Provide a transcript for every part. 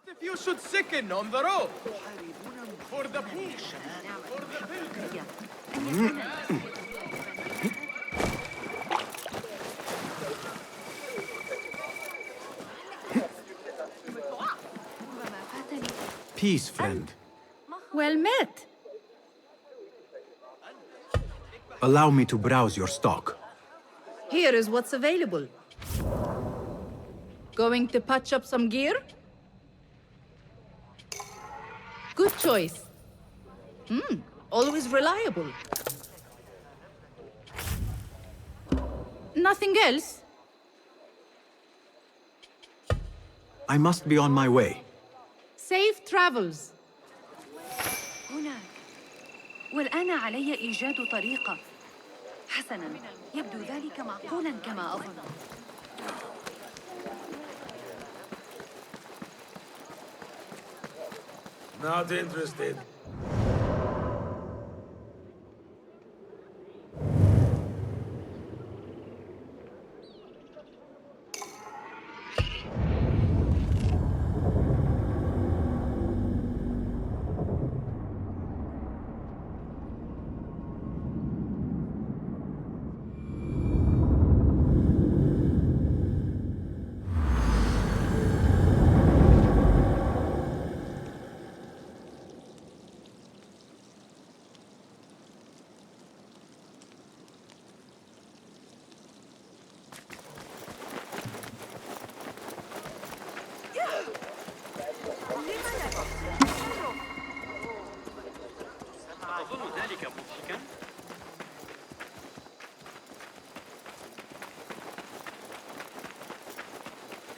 If you should sicken on the road for the poor, for the pilgrim. Peace, friend. Well met. Allow me to browse your stock. Here is what's available. Going to patch up some gear? Good choice. Always reliable. Nothing else? I must be on my way. Safe travels. هناك. والآن علي إيجاد طريقة. حسناً، يبدو ذلك معقولاً كما أظن. Not interested. أظن ذلك مضحكا.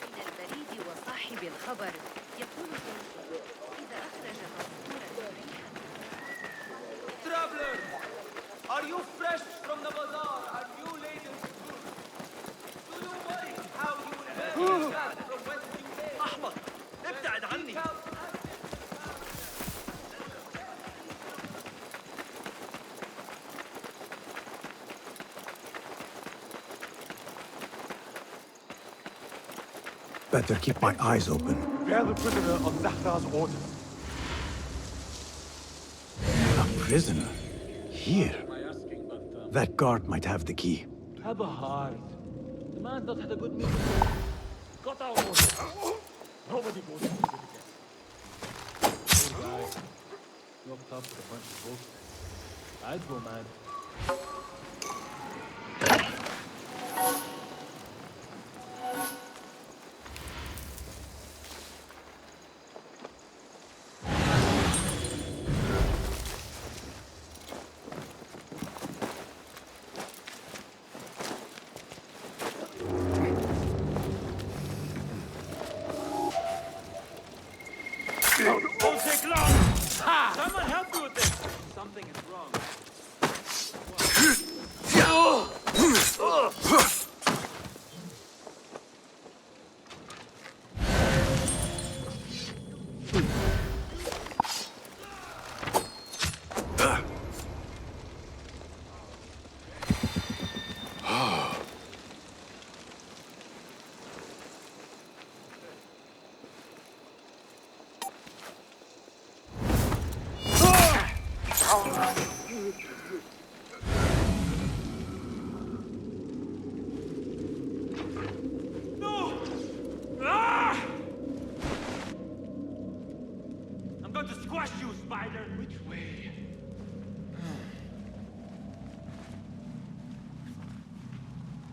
من البريد وصاحب الخبر يقول إذا أخرج مذكورة ريحاً. Traveler, are you fresh from the bazaar and you laden with goods? Do you worry how you will manage that from whence you came? أحمق، ابتعد عني. Better keep my eyes open. Bear the prisoner on Zahra's orders. A prisoner? Here? That guard might have the key. Have a heart. The man's not had a good meal. Got our orders. Nobody goes to visit again. Poor guy. Locked up with a bunch of bullshit. I'd go mad. Don't take long! Someone help me with this! Something is wrong. No! Ah! I'm going to squash you, spider! Which way?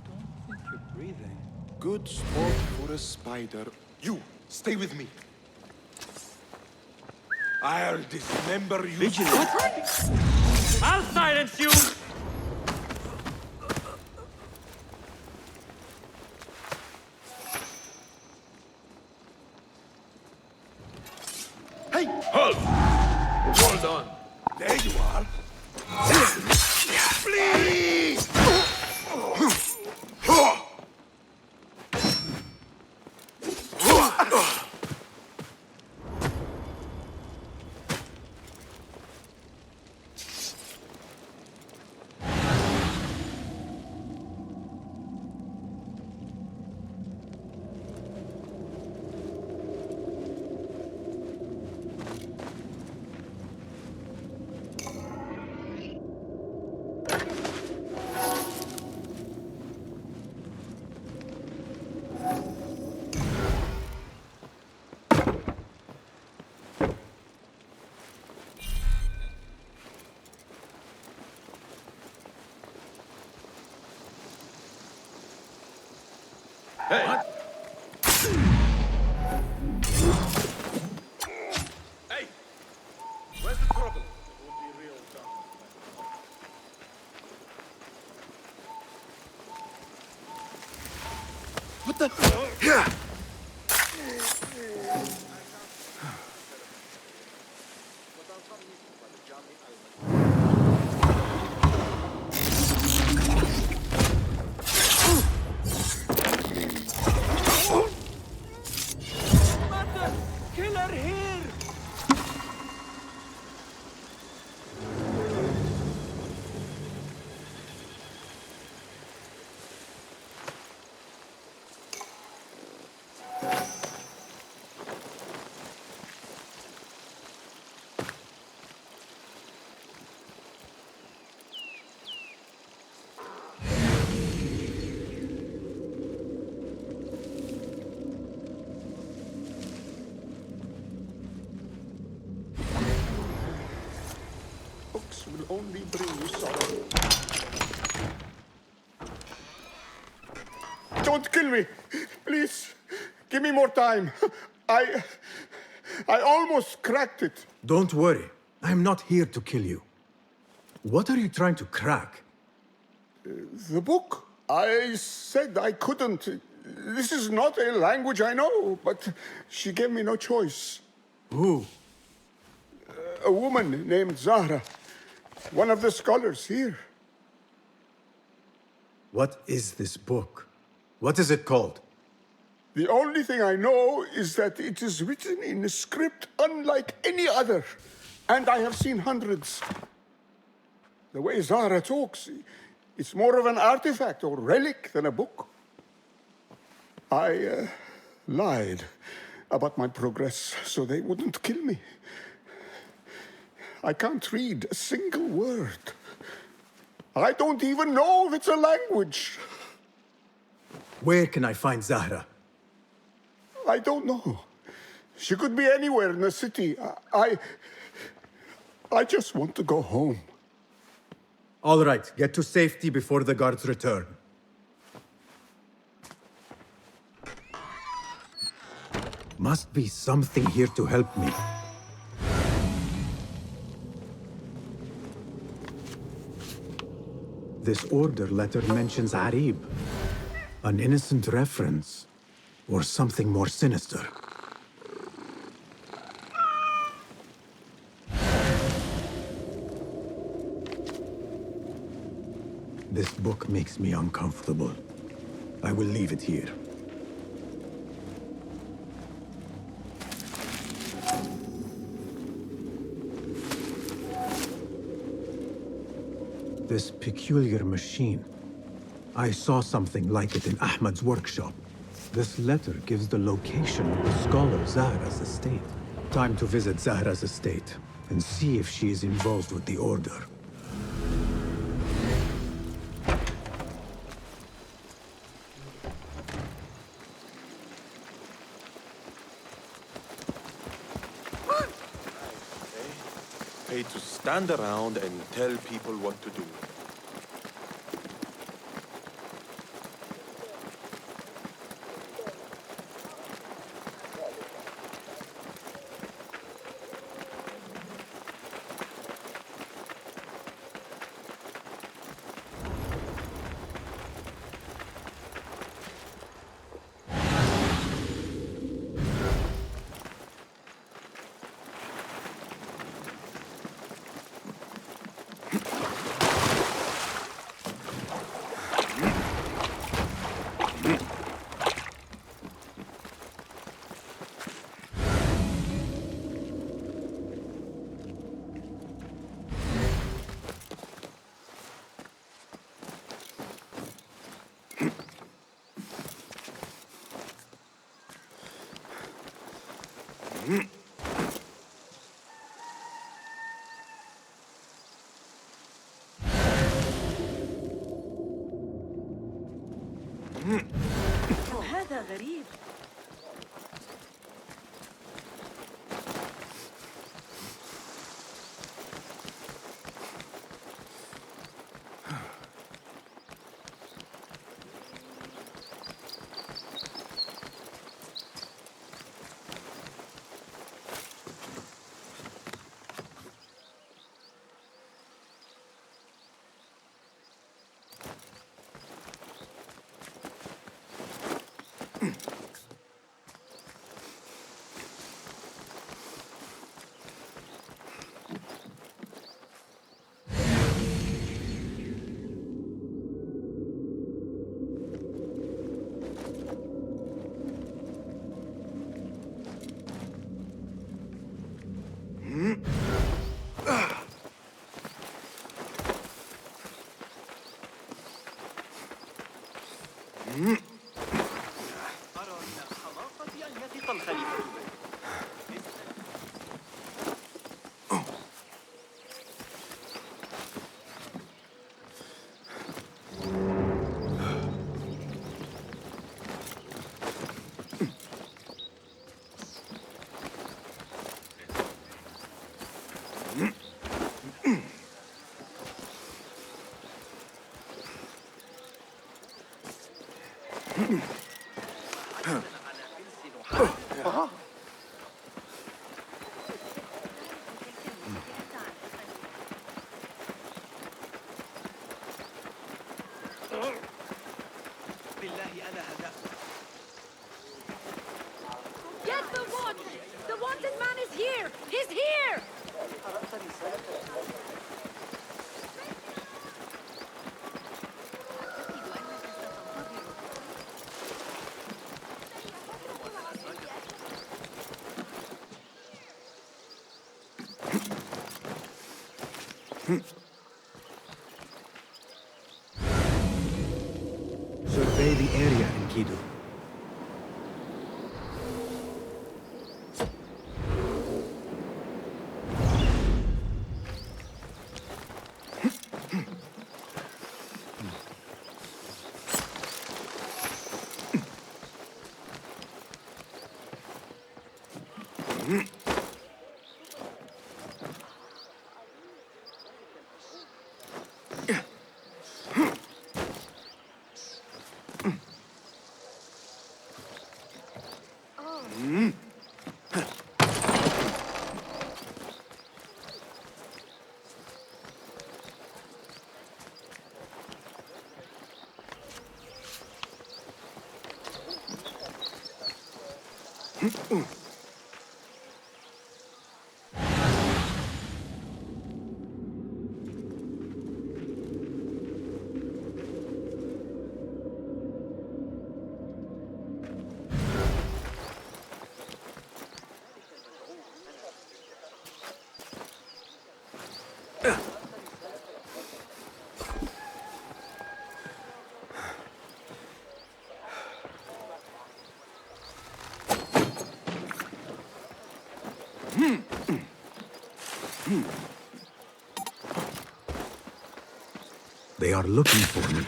Don't think you're breathing. Good spot for a spider. You, stay with me. I'll dismember you. I'll silence you! Hey, halt! Hold on. There you are. Please! Hey! Where's the trouble? It would be real dumb. What the? Yeah. Mother! Killer here! Books will only bring you sorrow. Don't kill me! Please, give me more time. I almost cracked it. Don't worry. I'm not here to kill you. What are you trying to crack? The book? I said I couldn't. This is not a language I know, but she gave me no choice. Who? A woman named Zahra. One of the scholars here. What is this book? What is it called? The only thing I know is that it is written in a script unlike any other. And I have seen hundreds. The way Zahra talks, it's more of an artifact or relic than a book. I lied about my progress so they wouldn't kill me. I can't read a single word. I don't even know if it's a language. Where can I find Zahra? I don't know. She could be anywhere in the city. I just want to go home. All right, get to safety before the guards return. Must be something here to help me. This order letter mentions Arib. An innocent reference. Or something more sinister. This book makes me uncomfortable. I will leave it here. This peculiar machine. I saw something like it in Ahmad's workshop. This letter gives the location of the scholar Zahra's estate. Time to visit Zahra's estate and see if she is involved with the order. Pay to stand around and tell people what to do. هذا غريب. Survey the area, Enkidu. They are looking for me.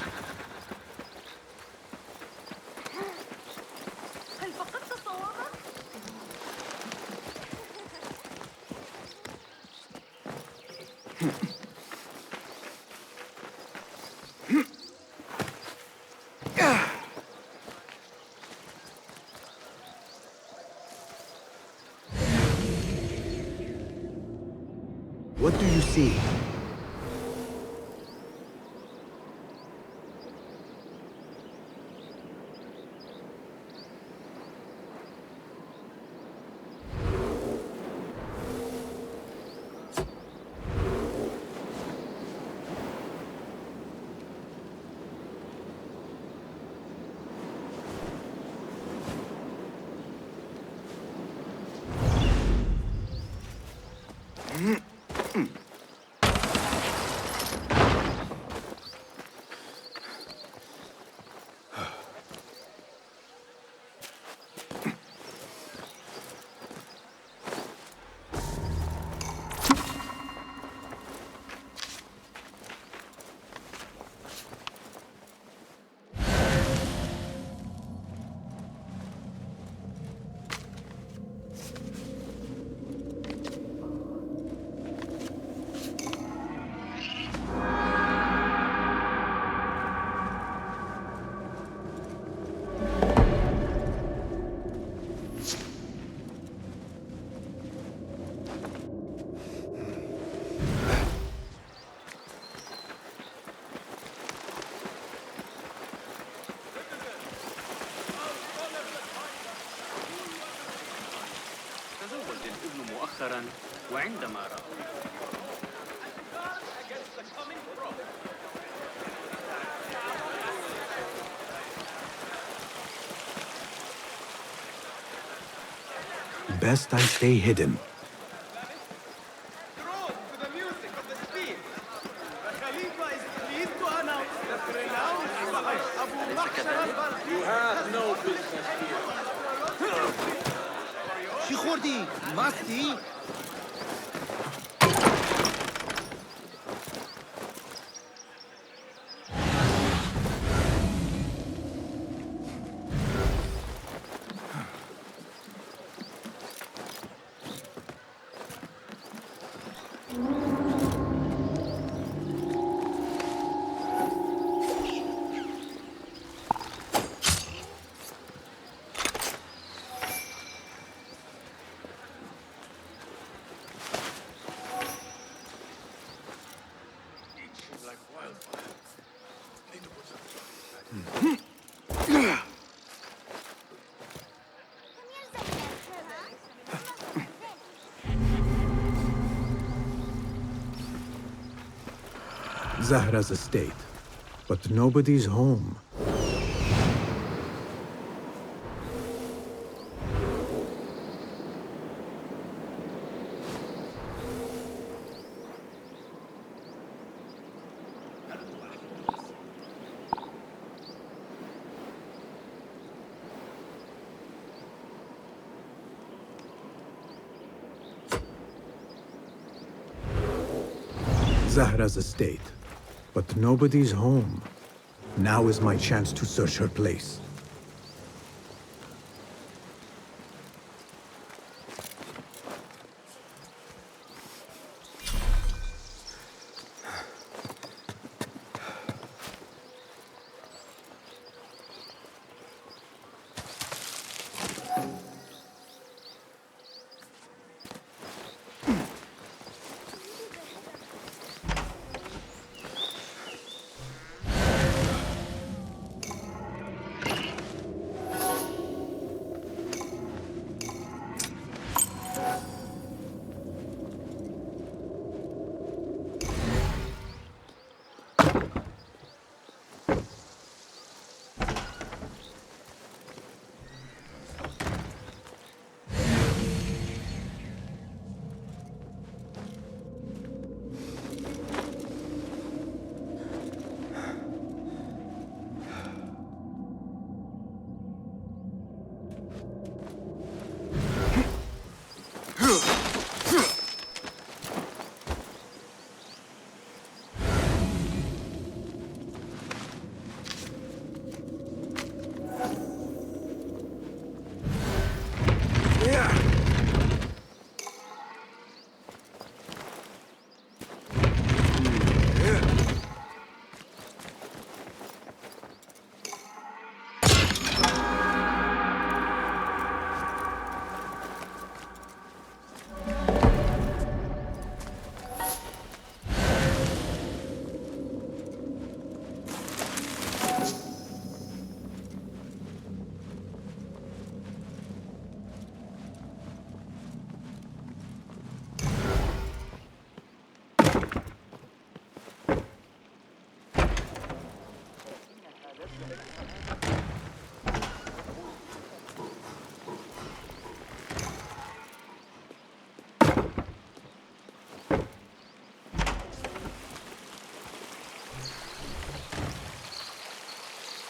هل فقدت صوابك؟ What do you see? تزوج الابن مؤخرا وعندما رأى Best I stay hidden. Drawn to the music of the speed. The Khalifa is pleased to announce that renowned Sahaj Abu Mahshar al-Balkhi. You have no business here. چی خوردی؟ مستی؟ Zahra's estate, but nobody's home. Zahra's estate. But nobody's home. Now is my chance to search her place.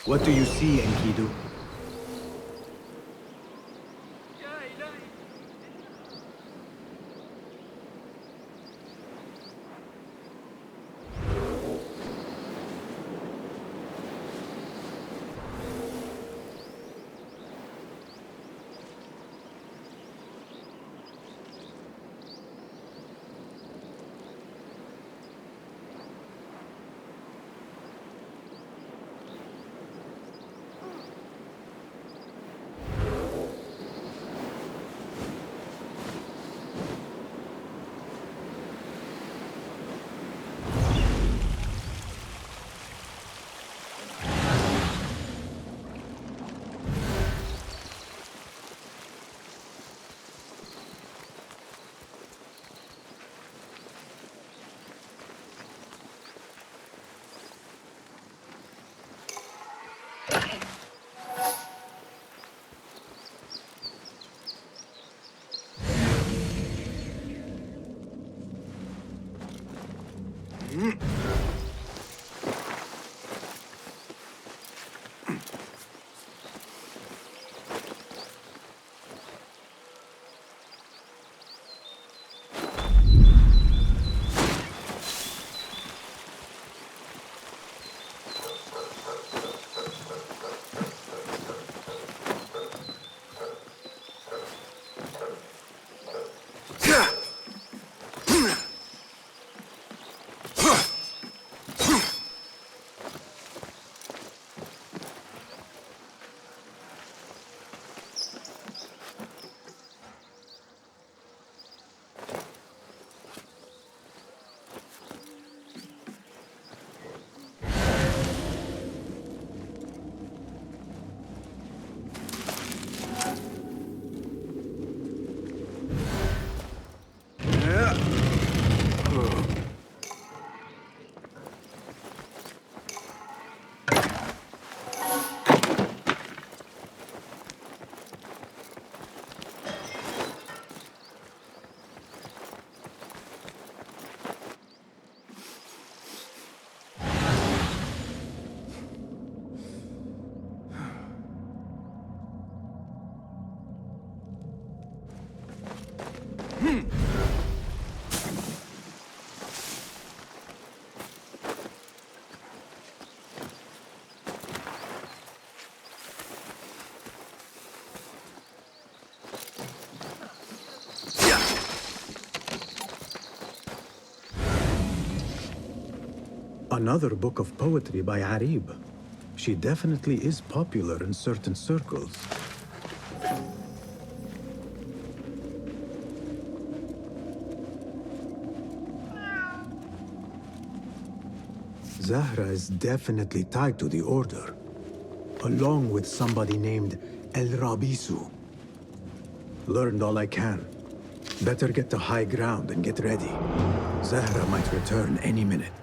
What do you see, Enkidu? Another book of poetry by Arib. She definitely is popular in certain circles. Zahra is definitely tied to the Order, along with somebody named El Rabisu. Learned all I can. Better get to high ground and get ready. Zahra might return any minute.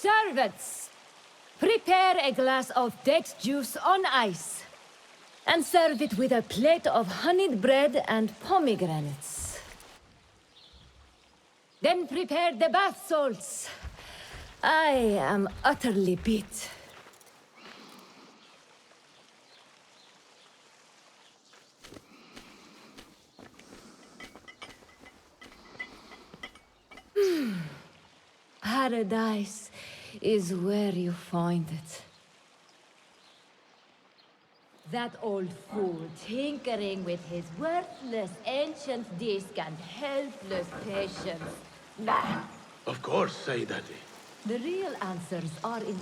Servants, prepare a glass of date juice on ice, and serve it with a plate of honeyed bread and pomegranates. Then prepare the bath salts. I am utterly beat. Paradise is where you find it. That old fool tinkering with his worthless ancient disc and helpless patience. Nah. Of course, Sayyidati. The real answers are in...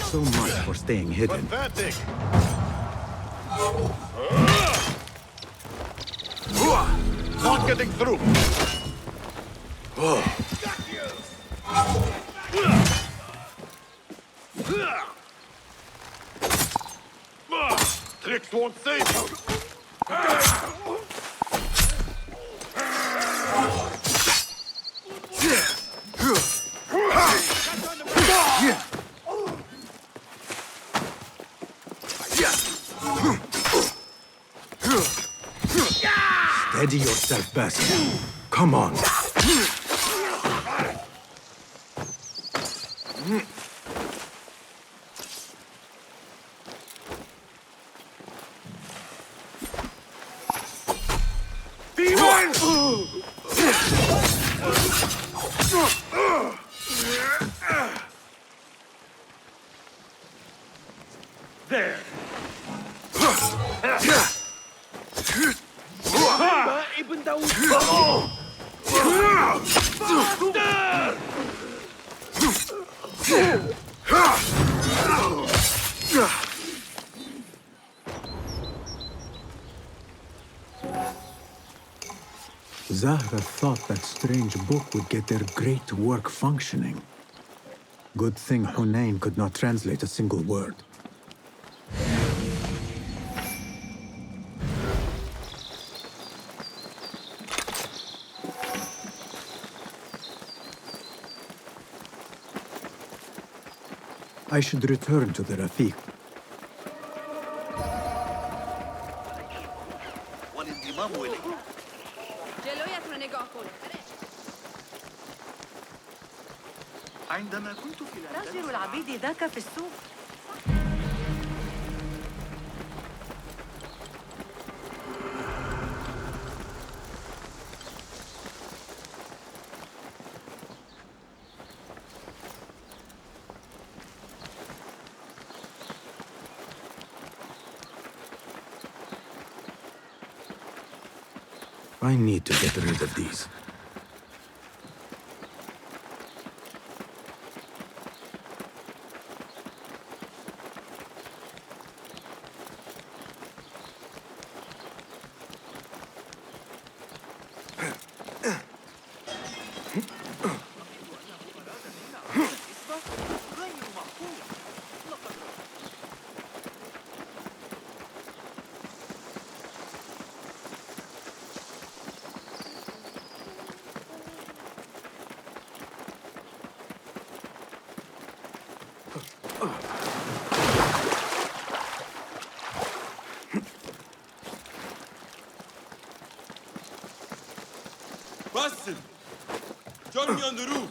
So much for staying hidden. Pathetic! Not getting through! Tricks won't save you! Steady yourself, Basim. Come on. There. Ibn Dawood. Zahra thought that strange book would get their great work functioning. Good thing Hunain could not translate a single word. I should return to the Rafiq. عندما كنت في تاجر العبيد ذاك في السوق. I need to get rid of these. Basim! Join me on the roof!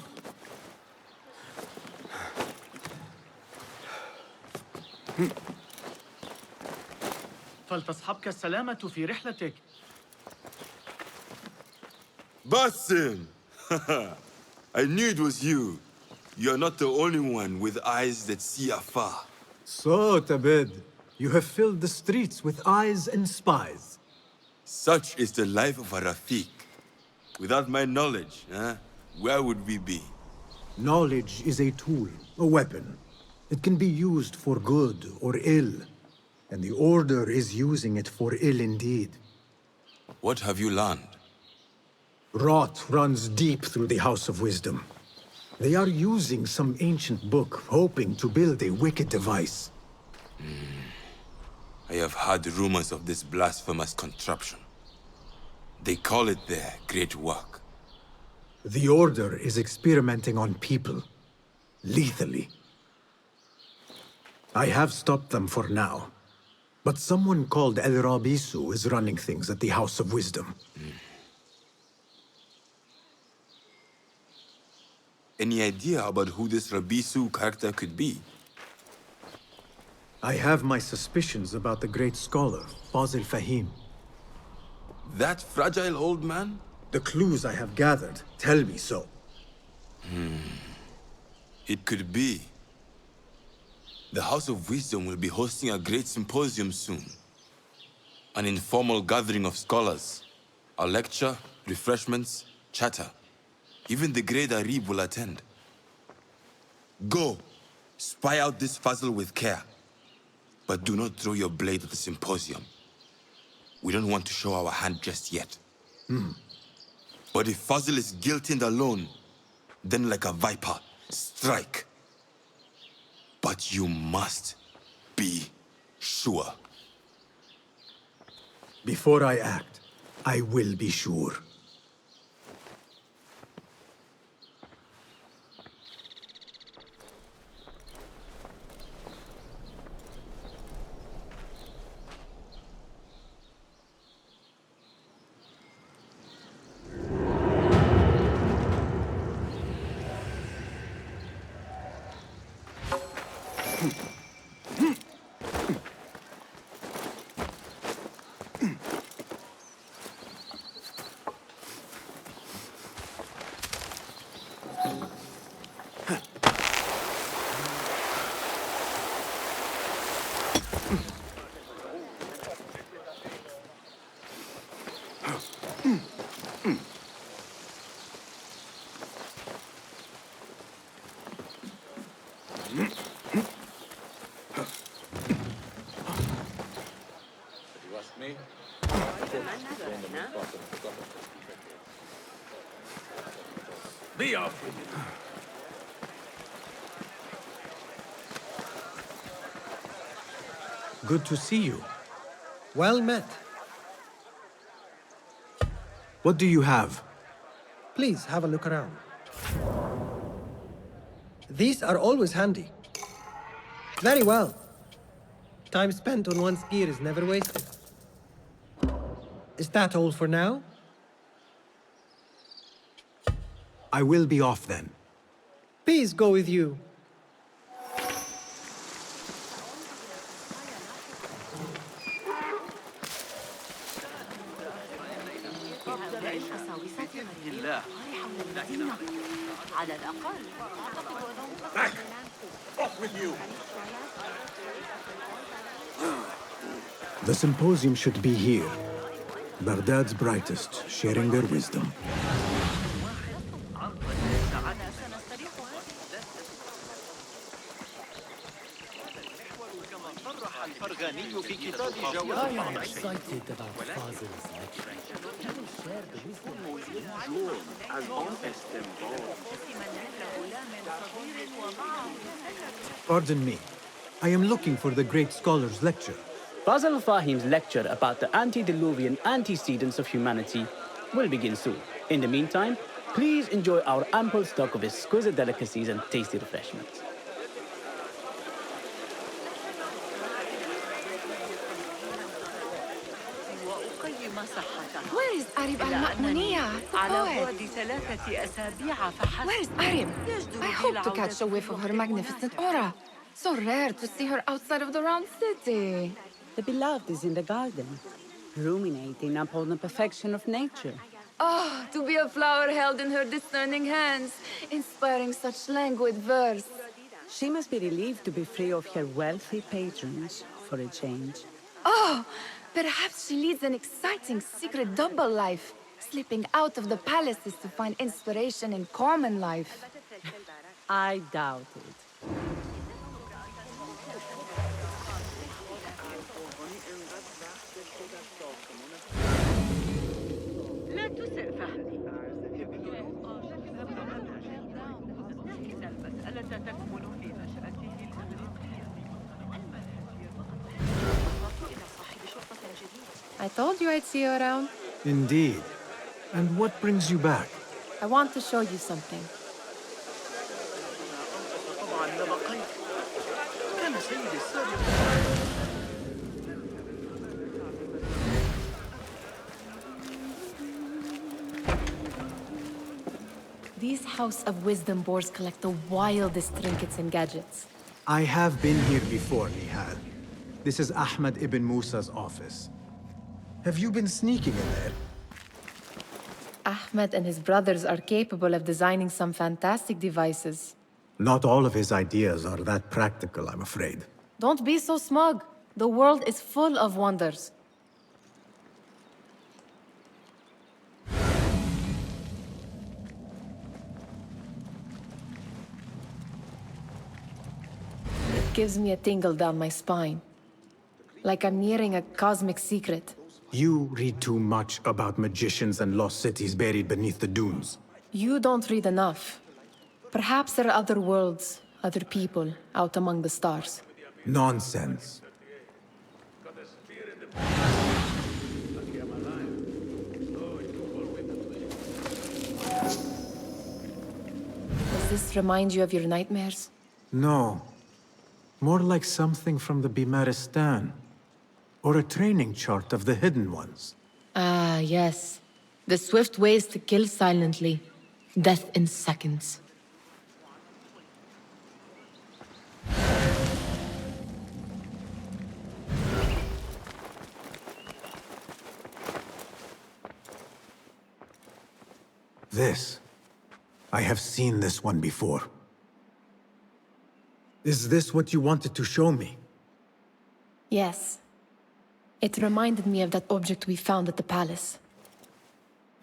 فلتصحبك السلامة في رحلتك. Basim! I knew it was you. You're not the only one with eyes that see afar. So, Tabid, you have filled the streets with eyes and spies. Such is the life of a Rafiq. Without my knowledge, where would we be? Knowledge is a tool, a weapon. It can be used for good or ill. And the Order is using it for ill indeed. What have you learned? Rot runs deep through the House of Wisdom. They are using some ancient book, hoping to build a wicked device. I have heard rumors of this blasphemous contraption. They call it their great work. The Order is experimenting on people, lethally. I have stopped them for now. But someone called El Rabisu is running things at the House of Wisdom. Any idea about who this Rabisu character could be? I have my suspicions about the great scholar, Fazil Fahim. That fragile old man? The clues I have gathered tell me so. It could be. The House of Wisdom will be hosting a great symposium soon. An informal gathering of scholars. A lecture, refreshments, chatter. Even the great Arib will attend. Go, spy out this Fazil with care. But do not throw your blade at the symposium. We don't want to show our hand just yet. But if Fazil is guilty and alone, then like a viper, strike. But you must be sure. Before I act, I will be sure. Be off with you. Good to see you. Well met. What do you have? Please have a look around. These are always handy. Very well. Time spent on one's gear is never wasted. Is that all for now? I will be off then. Peace go with you. Back! Off with you! The symposium should be here. Baghdad's brightest, sharing their wisdom. I am excited about Fazil's lecture. He will share the wisdom. Pardon me. I am looking for the great scholar's lecture. Fazil Fahim's lecture about the antediluvian antecedents of humanity will begin soon. In the meantime, please enjoy our ample stock of exquisite delicacies and tasty refreshments. وأقيم Where is Arib al-Ma'muniyah, the poet? Where is Arib? I hope to catch a whiff of her magnificent aura. So rare to see her outside of the round city. The beloved is in the garden, ruminating upon the perfection of nature. Oh, to be a flower held in her discerning hands, inspiring such languid verse. She must be relieved to be free of her wealthy patrons, for a change. Oh, perhaps she leads an exciting secret double life, slipping out of the palaces to find inspiration in common life. I doubt it. I told you I'd see you around. Indeed. And what brings you back? I want to show you something. These House of Wisdom boars collect the wildest trinkets and gadgets. I have been here before, Nihal. This is Ahmed ibn Musa's office. Have you been sneaking in there? Ahmed and his brothers are capable of designing some fantastic devices. Not all of his ideas are that practical, I'm afraid. Don't be so smug. The world is full of wonders. It gives me a tingle down my spine. Like I'm nearing a cosmic secret. You read too much about magicians and lost cities buried beneath the dunes. You don't read enough. Perhaps there are other worlds, other people, out among the stars. Nonsense. Does this remind you of your nightmares? No. More like something from the Bimaristan. Or a training chart of the Hidden Ones. Ah, yes. The swift ways to kill silently. Death in seconds. This. I have seen this one before. Is this what you wanted to show me? Yes. It reminded me of that object we found at the palace.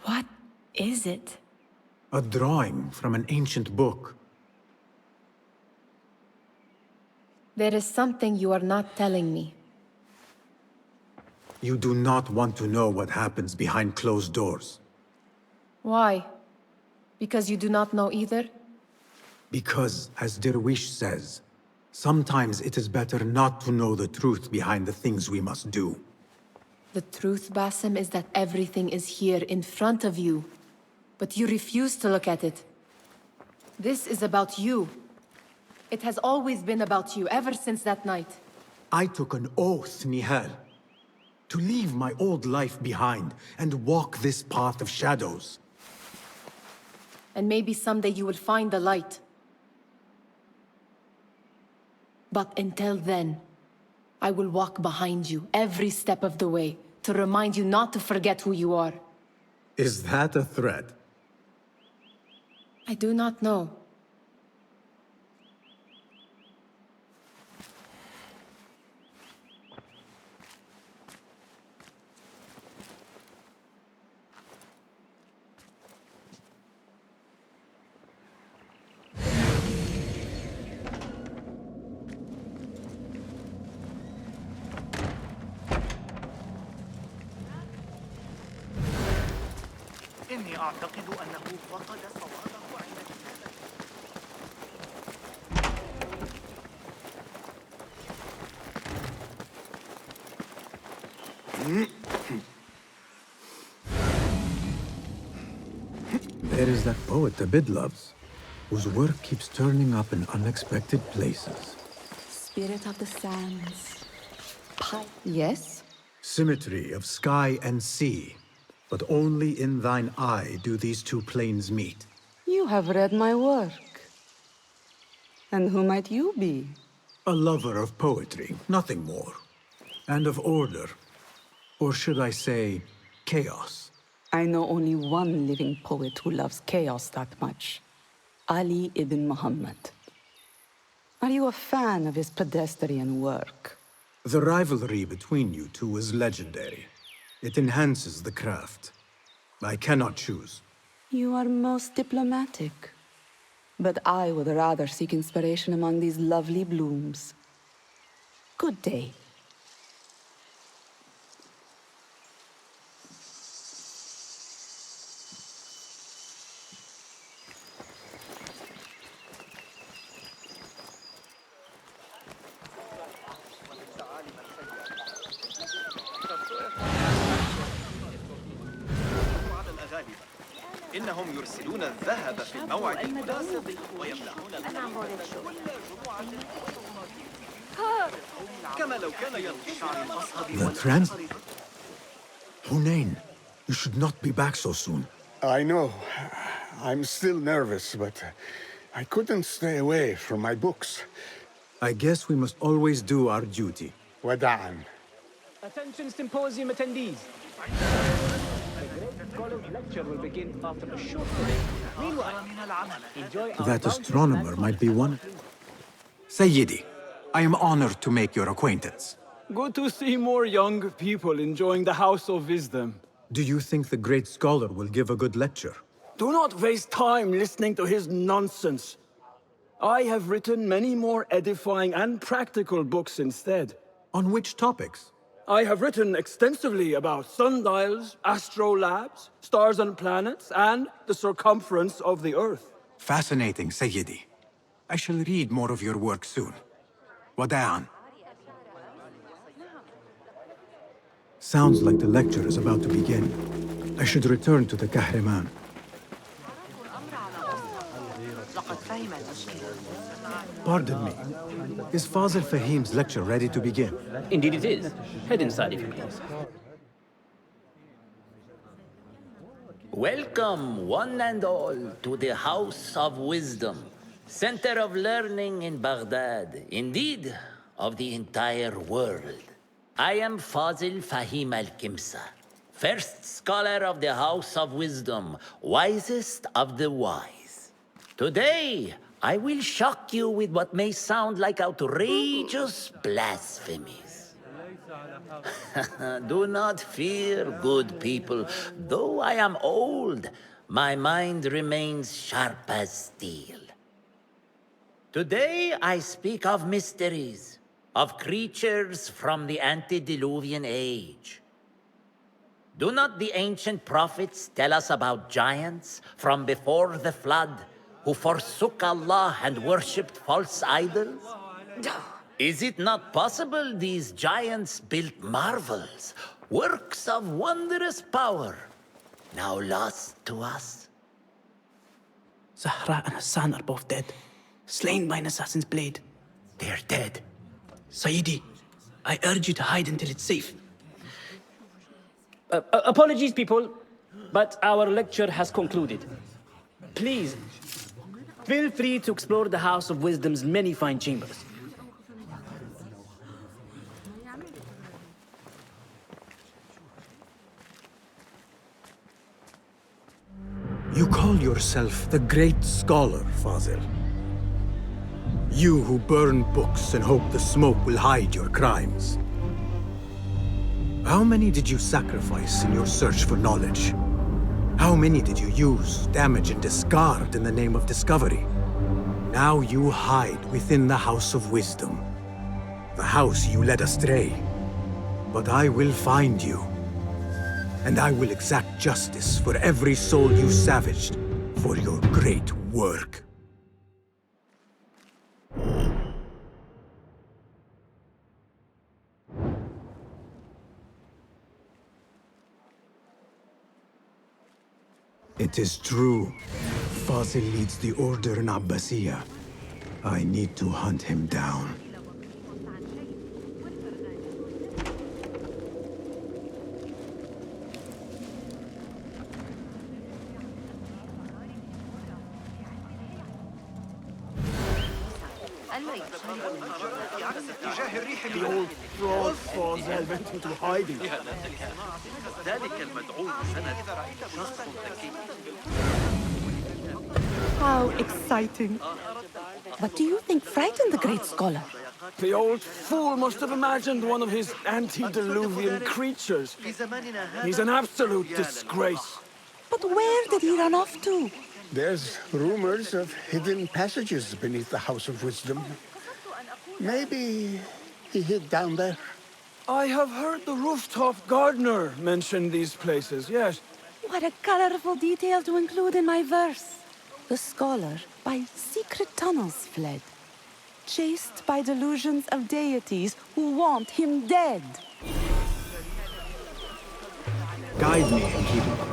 What is it? A drawing from an ancient book. There is something you are not telling me. You do not want to know what happens behind closed doors. Why? Because you do not know either? Because, as Derwish says, sometimes it is better not to know the truth behind the things we must do. The truth, Basim, is that everything is here in front of you. But you refuse to look at it. This is about you. It has always been about you, ever since that night. I took an oath, Nihal, to leave my old life behind and walk this path of shadows. And maybe someday you will find the light. But until then, I will walk behind you every step of the way to remind you not to forget who you are. Is that a threat? I do not know. إني أعتقد أنه فقد صوابه عند There is that poet Abid loves, whose work keeps turning up in unexpected places. Spirit of the sands. Yes? Symmetry of sky and sea, but only in thine eye do these two planes meet. You have read my work. And who might you be? A lover of poetry, nothing more. And of order. Or should I say, chaos. I know only one living poet who loves chaos that much. Ali ibn Muhammad. Are you a fan of his pedestrian work? The rivalry between you two is legendary. It enhances the craft. I cannot choose. You are most diplomatic. But I would rather seek inspiration among these lovely blooms. Good day. إنهم يرسلون الذهب في الموعد المناسب ويمنحون كما لو كان ينقش The trans... Hunain, you should not be back so soon. I know. I'm still nervous, but I couldn't stay away from my books. I guess we must always do our duty. Wada'an. Attention symposium attendees. The Great Scholar's lecture will begin after a short break. Meanwhile, enjoy our That astronomer might be one... Sayyidi, I am honored to make your acquaintance. Good to see more young people enjoying the House of Wisdom. Do you think the great scholar will give a good lecture? Do not waste time listening to his nonsense. I have written many more edifying and practical books instead. On which topics? I have written extensively about sundials, astrolabes, stars and planets, and the circumference of the Earth. Fascinating, Sayyidi. I shall read more of your work soon. Wada'an. Sounds like the lecture is about to begin. I should return to the Kahraman. Pardon me. Is Fazil Fahim's lecture ready to begin? Indeed it is. Head inside if you please. Welcome, one and all, to the House of Wisdom, center of learning in Baghdad, indeed, of the entire world. I am Fazil Fahim al-Kimsa, first scholar of the House of Wisdom, wisest of the wise. Today, I will shock you with what may sound like outrageous blasphemies. Do not fear, good people. Though I am old, my mind remains sharp as steel. Today I speak of mysteries, of creatures from the antediluvian age. Do not the ancient prophets tell us about giants from before the flood who forsook Allah and worshipped false idols? Is it not possible these giants built marvels, works of wondrous power, now lost to us? Zahra and Hassan are both dead, slain by an assassin's blade. They're dead. Sayyidi, I urge you to hide until it's safe. Apologies, people, but our lecture has concluded. Please, feel free to explore the House of Wisdom's many fine chambers. You call yourself the great scholar, Fazil. You who burn books and hope the smoke will hide your crimes. How many did you sacrifice in your search for knowledge? How many did you use, damage, and discard in the name of discovery? Now you hide within the House of Wisdom. The house you led astray. But I will find you. And I will exact justice for every soul you savaged for your great work. It is true. Fazil leads the order in Abbasiyah. I need to hunt him down. The old fraud falls and went into hiding. How exciting. What do you think frightened the great scholar? The old fool must have imagined one of his antediluvian creatures. He's an absolute disgrace. But where did he run off to? There's rumors of hidden passages beneath the House of Wisdom. Maybe he hid down there. I have heard the rooftop gardener mention these places, yes. What a colorful detail to include in my verse. The scholar by secret tunnels fled, chased by delusions of deities who want him dead. Guide me, Enkidu.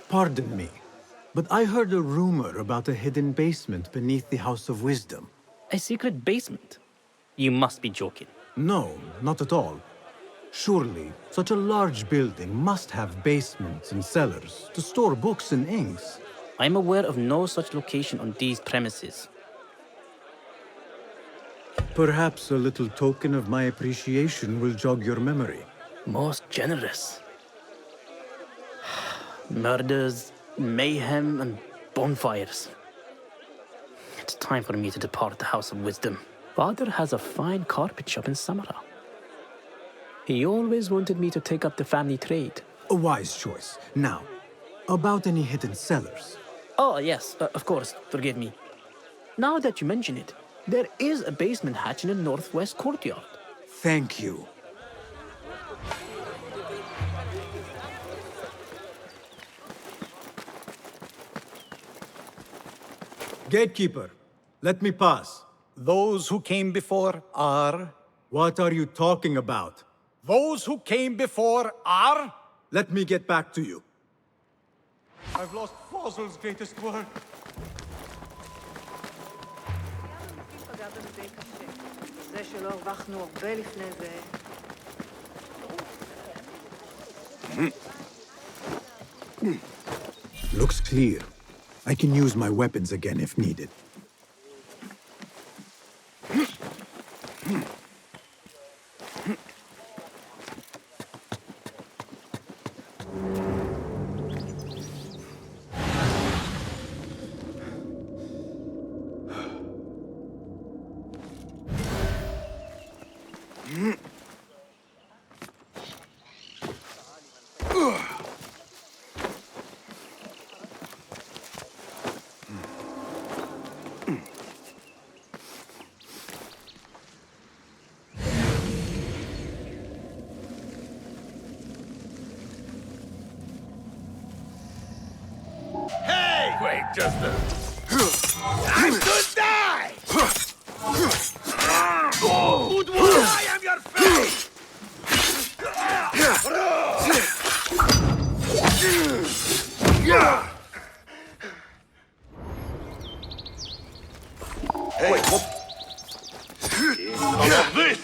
Pardon me, but I heard a rumor about a hidden basement beneath the House of Wisdom. A secret basement? You must be joking. No, not at all. Surely, such a large building must have basements and cellars to store books and inks. I'm aware of no such location on these premises. Perhaps a little token of my appreciation will jog your memory. Most generous. Murders, mayhem, and bonfires. It's time for me to depart the House of Wisdom. Father has a fine carpet shop in Samara. He always wanted me to take up the family trade. A wise choice. Now, about any hidden cellars? Oh, yes, of course, forgive me. Now that you mention it, there is a basement hatch in the northwest courtyard. Thank you. Gatekeeper, let me pass. Those who came before are... What are you talking about? Those who came before are... Let me get back to you. I've lost Fossil's greatest work. Looks clear. I can use my weapons again if needed. Wait just a... I should die! Good one! I am your fate! Hey, wait, what? Enough of this!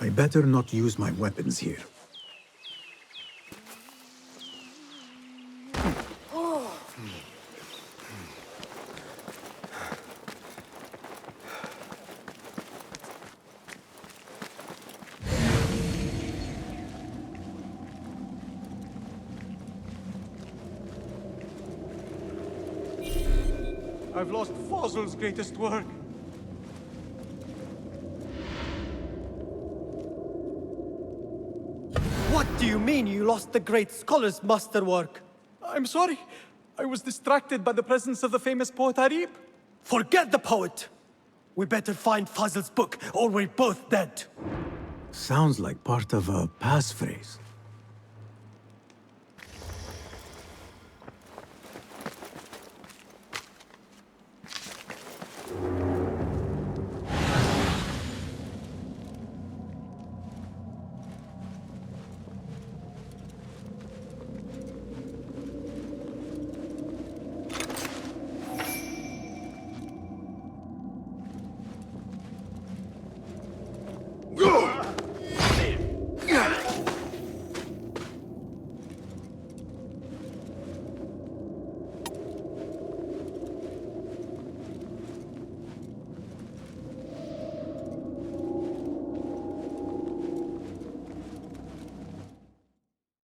I better not use my weapons here. I've lost Fazl's greatest work. What do you mean you lost the great scholar's masterwork? I'm sorry. I was distracted by the presence of the famous poet Arib. Forget the poet! We better find Fazl's book, or we're both dead. Sounds like part of a passphrase.